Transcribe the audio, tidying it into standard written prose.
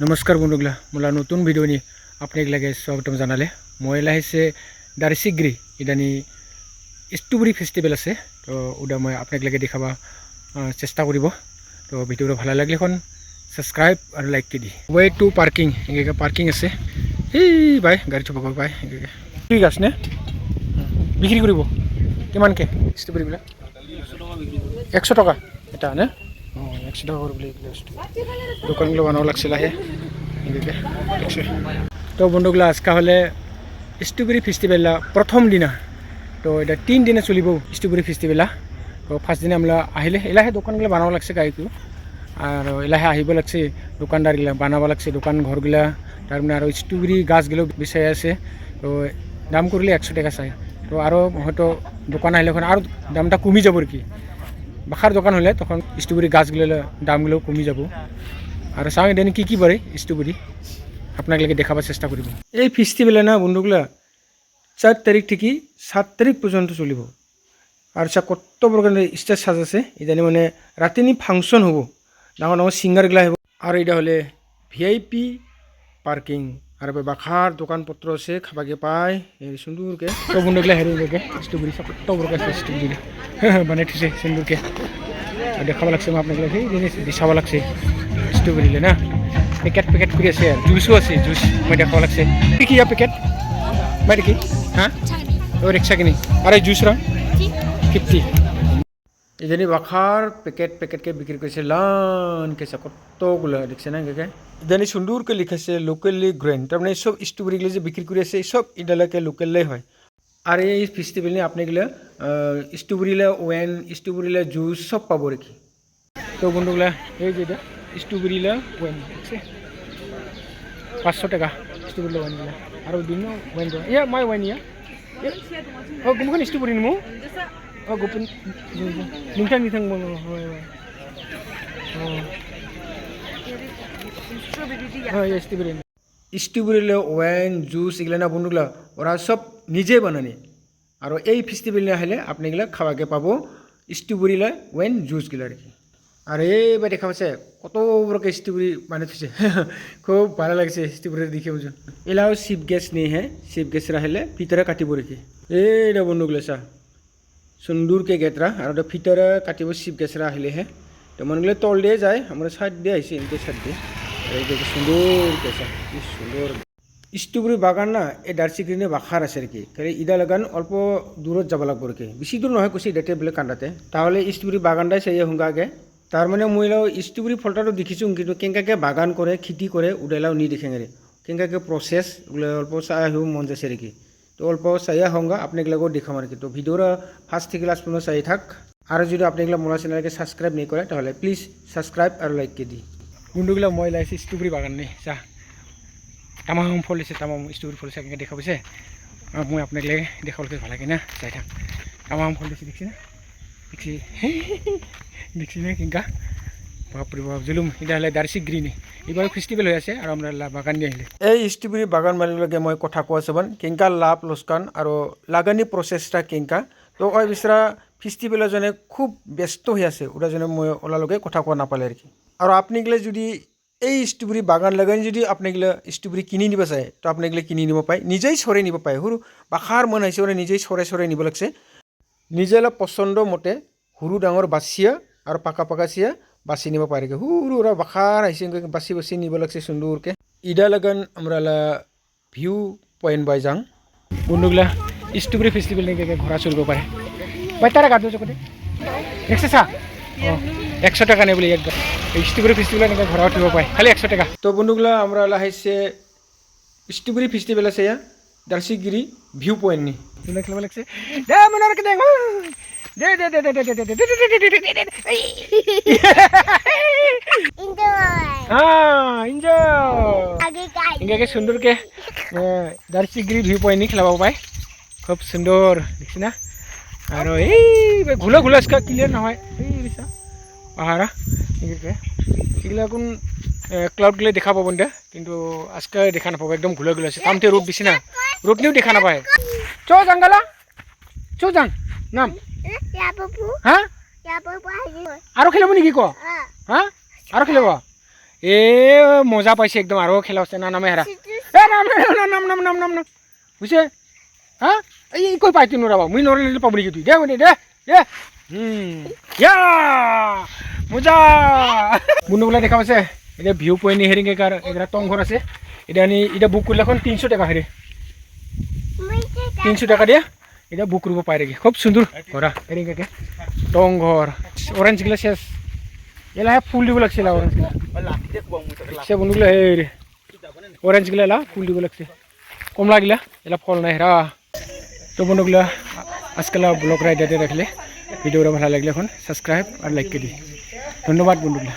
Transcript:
नमस्कार बंधुगला मला नतून भिडिओनी आपल्याक स्वागतम जानाले मैं लाइसे दार्सिग्री इदानी स्ट्रबेरी फेस्टिवल आसे तो उदा मैं आपल्याक देखाबा चेष्टा करिब तो भिडिओ भाला लागले सब्सक्राइब और लाइक के दी वे टू पार्किंग इनके पार्किंग आसे हे बाय गाड़ी थब बाय इनके ठीक आछ ने बिक्री करिब किमानके स्ट्रबेरी बिला 100 टका এটা ने 100 টাকা করে দোকানগুলো বানানো লাগছিল আহে তো বন্ধুগুলো আজকে হলে স্ট্রবেরি ফেস্টিভেল প্রথম দিনা তো এটা 3 দিনে চলিব স্ট্রবেরি ফেস্টিভেল তো ফার্স্ট দিনে আমরা আহিলে এলাহে দোকানগুলো বানানো লাগছে গাইকু আর এলাহে আহিব লাগছে দোকানদারগুলা বানাবো লাগছে দোকান ঘরগুলা তার মানে আর স্ট্রবেরি গাছগুলো বিষয় আছে তো দাম করলে 100 টাকা চাই তো আরও হয়তো দোকান আহিলে আর দামটা কমি যাব আর কি বাখার দোকান হলে তখন স্ট্রবেরি গাছগুলো দামগুলো কমে যাব আর চাও এদিন কি বারে স্ট্রবেরি আপনাকে দেখাবার চেষ্টা করব এই ফেস্টিভেলে না বন্ধুগুলা 4 তারিখ থেকে 7 তারিখ পর্যন্ত চলিব আর কত প্রকার স্টেজ সাজাছে ইদানি মানে রাতিনি ফাংশন হব ডাঙর ডাঙর সিঙ্গারগুলা হব আর এটা হলে ভিআইপি পার্কিং আর বাখার দোকানপত্র আছে খাবাকে পায় এই সুন্দরকে তো বন্ধুগুলা হেরিকে স্ট্রবেরি কত প্রকার স্ট্রবেরি বানাই থৈছে সুন্দরকে দেখাব লাগছে মই আপনাকে সেই জিনিস চাব লাগছে স্ট্রবেরি না পেকেট করে আছে আর জুসও আছে জুস মই দেখাব লাগছে কি পেকেট বাইরে কি হ্যাঁ ও রিক্সা কিনি আরে জুস রা 50 इधर बाखार पेकेट के बिक्री कैसे लान कैसे कतगुला देखছে না কে इधर सुंदर के लिखा से लोकली ग्रेन तब सब स्ट्रबेरी जो बिक्री कर सब इधर लोकल है और ये फेस्टिवल अपने स्ट्रबेरी ओवेन स्ट्रबेरी जूस सब पा रखी तो बंधुगला ये स्ट्रबेरी ओवेन 500 টাকা स्ट्रबेरी ओवेन और दिन ओवेन ये माय ओवेन या गुमखन स्ट्रबेरी मो गुपुन निथां स्ट्रबेरी ओवेन जूस एगला बंधुगला और सब निजे बनाने और ये फेस्टिवल आहले अपने खावाके पाब स्ट्रबेरी ओवेन जूस गला और ये देखा पासे कत बड़के स्ट्रबेरी बानी थी खूब भाला लगे स्ट्रबेरी देखे बुझो एलाও चिप गेस नहीं है चिप गेस आहले भीतर काटिब रखी ये बंधुगला चा सुंदर के गेटरा और भीतर काटिब चिप गेसरा आहले है तो मनगले तल दिए जाए हमारे साइड दिए इनके साइड दिए सुंदर कैसा सुंदर स्ट्रबेरी बागान ना ये दार्सिग्री बाखार आसे कि इदा लगान अल्प दूर जब लगे रखे बेसि दूर नय कुछ डेटे बोले कांदाते स्ट्रबेरी बागानटाई चाहिए होंगे तार मैंने मैं स्ट्रबेरी फलटा देखीसूँ कि केंका बागान करे खेती करे उड़ेलाओ नहीं देखेंगे केंका प्रसेस अल्प चाह मन जासे रखी तो अल्प चाहिए होंगे अपने देखाम और तो भिडिओर फार्स्ट थी लास्ट पन्ना चाहिए थक और जो अपने मोला चैनल के सब्सक्राइब नहीं करे तो प्लिज सब्सक्राइब और लाइक के दी बंधुगला मैं लाइसे स्ट्रबेरी बागान नहीं चा तामाम फल दिसे तामाम स्ट्रबेरी फल से देखा पासे मैं अपने देखा ভাল লাগে ना चाहे थक तामाम फल दिसे देखी ना केंका बापरे बाप जुलुम इधर दार्सिग्री एबार फेस्टिवल हो आसे और हमरा बागान दिए ये स्ट्रबेरी बागान मालिक मैं कथा कोआ सबन केंका लाभ लोकसान और लागानी प्रसेसटा केंका तो बिसरा फेस्टिवल जने खूब व्यस्त हो आसे ओरा जने मैं ओलालगे कथा कोआ नापाले और आपने जुदी এই স্ট্রবেরি বাগান লাগানি যদি আপনাগুলো স্ট্রবেরি কিনি নিব চায় তো আপনাগুলো কিনি নিব পায় নিজেই সরে নিব পায় সৰু বাখাৰ মন আহিছে মানে নিজেই সৰে নিব লাগছে নিজে অলপ পছন্দ মতে সৰু ডাঙৰ বাছিয়া আৰু পাকা চিয়া বাছি নিব পাৰে সৰু ওৰা বাখাৰ আহিছে বাছি নিব লাগছে সুন্দৰকে ইডা লাগান আমরা ভিউ পয়েন্ট বাই যাং বন্ধুগুলা স্ট্রবেরি ফেস্টিভেল নিয়ে ঘোরা চলব পারে ভাই তারা গাড়ি চকতে দেখছে চা 100 টাকা নেই বলে একদম स्ट्रबेरी फेस्टिवल घर उठब पाए खाली 100 টাকা तो बंधुगला लाइसे स्ट्रबेरी फेस्टिवल आसे दार्सिग्री ভিউ पॉइंट नहीं खेल लगे दे मनर के दे इनके सुंदर के दार्सिग्री ভিউ पॉइंट नहीं खेलाब पाए खूब सुंदर देखी ना और घुला इसका क्लियर ना पहाड़ा एगला क्लाउड गले देखा पाब दे किन्तु आज के देखा ना एकदम घुला तामते रोड बेसि ना रोड नहीं देखा ना पाए चो जंगला चो जांग नाम हाँ और खेलब निकी क हाँ और खेलब এ মজা পাইছে একদম আৰু খেলা আছে না নামে হেৰা এ নাম নাম নাম নাম নাম নাম বুঝছে হ্যাঁ এই কই পাই তুই নৰাবা মুই নৰিলে পাবলি তুই দে দে দে ইয়া মজা বন্ধুগুলা দেখা পাইছে এতিয়া ভিউ পয়েন্ট হেৰিং একাৰ এটা টং ঘৰ আছে এতিয়া আনি এটা বুক কৰিলে এখন 300 টাকা হেৰি 300 টাকা দিয়ে এটা বুক কৰিব পাৰে কি খুব সুন্দৰ ঘৰা হেৰিং একে টং ঘৰ অৰেঞ্জ গিলা শেষ এলাহে ফুল দিব লাগছিল অৰেঞ্জ গিলা সে বন্ধুগুলা হেৰি অরেঞ্জ গিলা ফুল দিব লাগছে কমলা গিলা এলা ফল নাই রা তো বন্ধুগুলা আজকাল ব্লগ রাইডারে রাখলে ভিডিওটা ভালো লাগলে এখন সাবস্ক্রাইব আর লাইক করে দিই ধন্যবাদ বন্ধুগুলা।